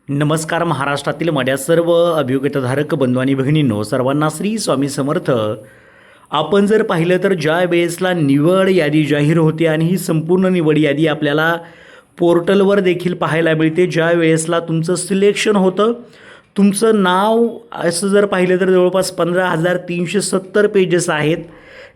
नमस्कार. महाराष्ट्रातील माझ्या सर्व अभियोग्यताधारक बंधू आणि भगिनींनो, सर्वांना श्री स्वामी समर्थ. आपण जर पाहिलं तर ज्या वेळेसला निवड यादी जाहीर होते आणि ही संपूर्ण निवड यादी आपल्याला पोर्टलवर देखील पाहायला मिळते, ज्या वेळेसला तुमचं सिलेक्शन होतं, तुमचं नाव असं जर पाहिलं तर जवळपास 15,370 पेजेस आहेत.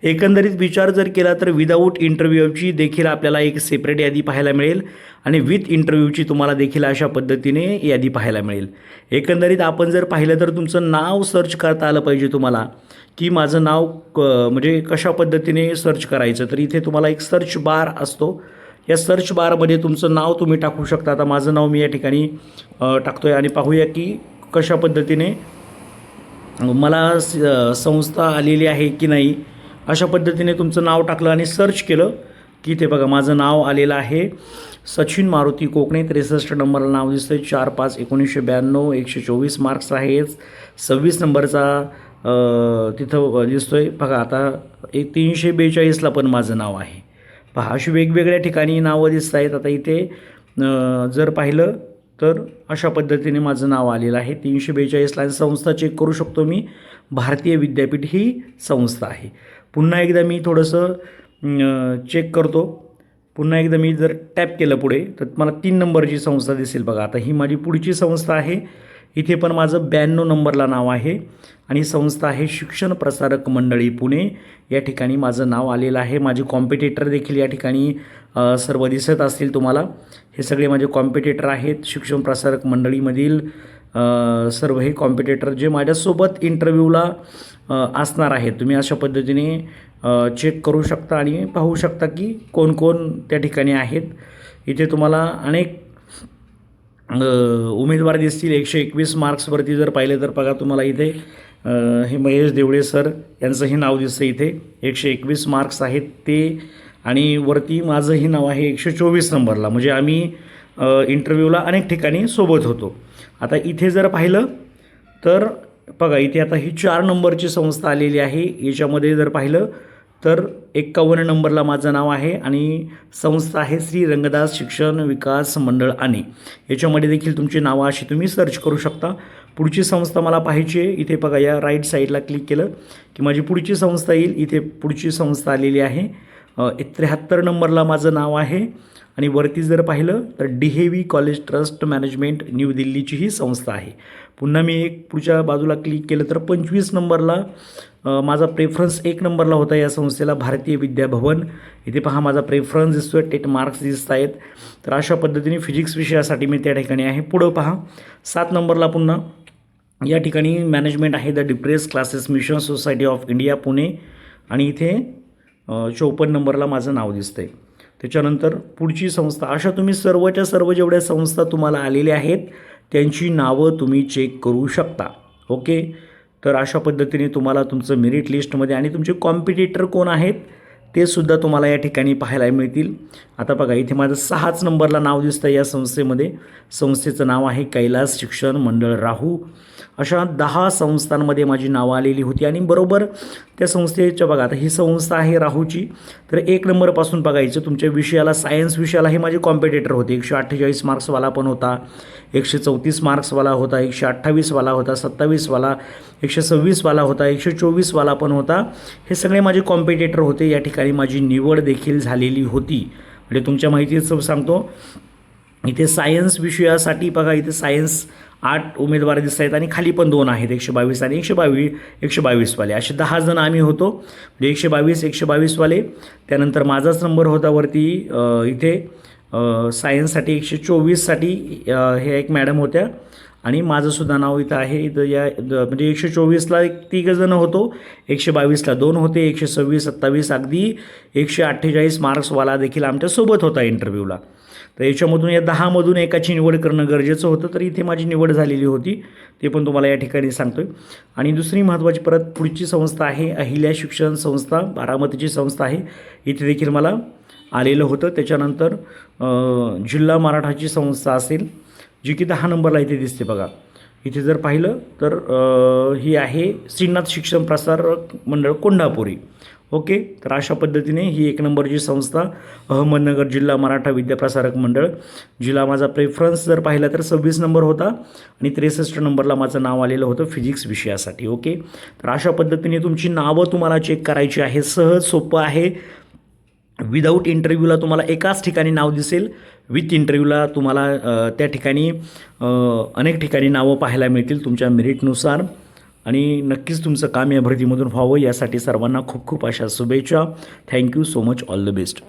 एकंदरीत विचार जर केला तर विदाऊट इंटरव्ह्यूची देखील आपल्याला एक सेपरेट यादी पाहायला मिळेल आणि विथ इंटरव्ह्यूची तुम्हाला देखील अशा पद्धतीने यादी पाहायला मिळेल. एकंदरीत आपण जर पाहिलं तर तुमचं नाव सर्च करता आलं पाहिजे तुम्हाला, की माझं नाव म्हणजे कशा पद्धतीने सर्च करायचं. तर इथे तुम्हाला एक सर्च बार असतो, या सर्च बारमध्ये तुमचं नाव तुम्ही टाकू शकता. आता माझं नाव मी या ठिकाणी टाकतो आहे आणि पाहूया की कशा पद्धतीने मला संस्था आलेली आहे की नाही. अशा पद्धतीने तुमचं नाव टाकलं आणि सर्च केलं की ते बघा माझं नाव आलेलं आहे, सचिन मारुती कोकणे. 63 नंबरला नाव दिसतं आहे. 4/5/1992 124 मार्क्स आहेत. 26 नंबरचा तिथं दिसतो आहे बघा. आता 342ला पण माझं नाव आहे पहा. अशी वेगवेगळ्या ठिकाणी नावं दिसत आहेत. आता इथे जर पाहिलं तर अशा पद्धतीने माझं नाव आलेलं आहे 342ला. संस्था चेक करू शकतो मी, भारतीय विद्यापीठ ही संस्था आहे. पुन्हा एकदा मी थोडंसं चेक करतो. पुन्हा एकदा मी जर टॅप केलं पुढे तर मला 3 नंबरची संस्था दिसेल बघा. आता ही माझी पुढची संस्था आहे. इथे पण माझं 92 नंबरला नाव आहे आणि संस्था आहे शिक्षण प्रसारक मंडळी पुणे. या ठिकाणी माझं नाव आलेलं आहे. माझे कॉम्पिटिटर देखील या ठिकाणी सर्व दिसत असतील तुम्हाला. हे सगळे माझे कॉम्पिटिटर आहेत. शिक्षण प्रसारक मंडळीमधील सर्व हे कॉम्पिटिटर जे माझ्यासोबत इंटरव्ह्यूला असणार आहेत. तुम्ही अशा पद्धतीने चेक करू शकता आणि पाहू शकता की कोण कोण त्या ठिकाणी आहेत. इथे तुम्हाला अनेक उमेदवार दिसतील. 121 मार्क्सवरती जर पाहिलं तर बघा तुम्हाला इथे हे महेश देवळे सर यांचंही नाव दिसतं. इथे 121 मार्क्स आहेत ते आणि वरती माझंही नाव आहे 124 नंबरला. म्हणजे आम्ही इंटरव्ह्यूला अनेक ठिकाणी सोबत होतो. आता इथे जर पाहिलं तर बघा इथे आता ही 4 नंबरची संस्था आलेली आहे. याच्यामध्ये जर पाहिलं तर 51 नंबरला माझं नाव आहे आणि संस्था आहे श्री रंगदास शिक्षण विकास मंडळ आणि याच्यामध्ये देखील तुमची नावं अशी तुम्ही सर्च करू शकता. पुढची संस्था मला पाहायची आहे. इथे बघा या राईट साईडला क्लिक केलं की माझी पुढची संस्था येईल. इथे पुढची संस्था आलेली आहे. 73 नंबरला माझं नाव आहे आणि वरती जर पाहिलं तर DAV college trust management new दिल्लीची ही संस्था आहे. पुन्हा मी एक पुढच्या बाजूला क्लिक केलं तर 25 नंबरला माझा प्रेफरन्स 1 नंबरला होता या संस्थेला, भारतीय विद्याभवन. इथे पहा माझा प्रेफरन्स दिसतो आहे, टेट मार्क्स दिसत आहेत. तर अशा पद्धतीने फिजिक्स विषयासाठी मी त्या ठिकाणी आहे. पुढं पहा 7 नंबरला पुन्हा या ठिकाणी मॅनेजमेंट आहे, the depress classes mission society of India Pune आणि इथे 54 नंबरला माझं नाव दिसतं आहे. त्याच्यानंतर पुढची संस्था. अशा तुम्ही सर्वच्या सर्व जेवढ्या संस्था तुम्हाला आलेल्या आहेत त्यांची नावं तुम्ही चेक करू शकता. ओके. तर अशा पद्धतीने तुम्हाला तुमचं मेरिट लिस्टमध्ये आणि तुमचे कॉम्पिटिटर कोण आहेत ते सुद्धा तुम्हाला या ठिकाणी पाहायला मिळतील. आता बघा इथे माझं 6च नंबरला नाव दिसतं या संस्थेमध्ये. संस्थेचं नाव आहे कैलास शिक्षण मंडळ राहू. अशा 10 संस्थांमध्ये माझी नावं आलेली होती आणि बरोबर त्या संस्थेच्या बघा आता ही संस्था आहे राहूची. तर 1 नंबरपासून बघायचं तुमच्या विषयाला, सायन्स विषयाला हे माझे कॉम्पिटिटर होते. 148 मार्क्सवाला पण होता, 134 मार्क्सवाला होता, 128वाला होता, 27वाला, 126वाला होता, 124वाला पण होता. हे सगळे माझे कॉम्पिटिटर होते. या ठिकाणी माझी निवड देखील झालेली होती. म्हणजे तुमच्या माहितीचं सांगतो, इथे सायन्स विषयासाठी बघा इथे सायन्स 8 उमेदवार दिसत आहेत आणि खाली पण 2 आहेत, 122 आणि 122वाले. असे 10 जण आम्ही होतो. म्हणजे 122वाले. त्यानंतर माझाच नंबर होता वरती. इथे सायन्ससाठी 124साठी हे एक मॅडम होत्या आणि माझंसुद्धा नाव इथं आहे. इथं या म्हणजे 124ला 3 जण होतो, 122ला 2 होते, 126, 27 अगदी 148 मार्क्सवाला देखील आमच्यासोबत होता इंटरव्ह्यूला. तर याच्यामधून या 10मधून एकाची निवड करणं गरजेचं होतं. तर इथे माझी निवड झालेली होती, ते पण तुम्हाला या ठिकाणी सांगतो आहे. आणि दुसरी महत्त्वाची परत पुढची संस्था आहे अहिल्या शिक्षण संस्था, बारामतीची संस्था आहे. इथे देखील मला आलेलं होतं. त्याच्यानंतर जिल्हा मराठाची संस्था असेल जी की 10 नंबरला इथे दिसते बघा. इथे जर पाहिलं तर ही आहे श्रीनाथ शिक्षण प्रसारक मंडळ कोल्हापुरी. ओके, तर अशा पद्धतीने ही एक नंबरची संस्था अहमदनगर जिल्हा मराठा विद्याप्रसारक मंडळ, जिला माझा प्रेफरन्स जर पाहिला तर 26 नंबर होता आणि 63 नंबरला माझं नाव आलेलं होतं फिजिक्स विषयासाठी. ओके, तर अशा पद्धतीने तुमची नावं तुम्हाला चेक करायची आहे. सहज सोपं आहे. विदाऊट इंटरव्ह्यूला तुम्हाला एकाच ठिकाणी नाव दिसेल, विथ इंटरव्ह्यूला तुम्हाला त्या ठिकाणी अनेक ठिकाणी नावं पाहायला मिळतील तुमच्या मेरिटनुसार. आणि नक्कीच तुमचं काम या भरतीमधून व्हावं यासाठी सर्वांना खूप खूप अशा शुभेच्छा. Thank you so much. All the best.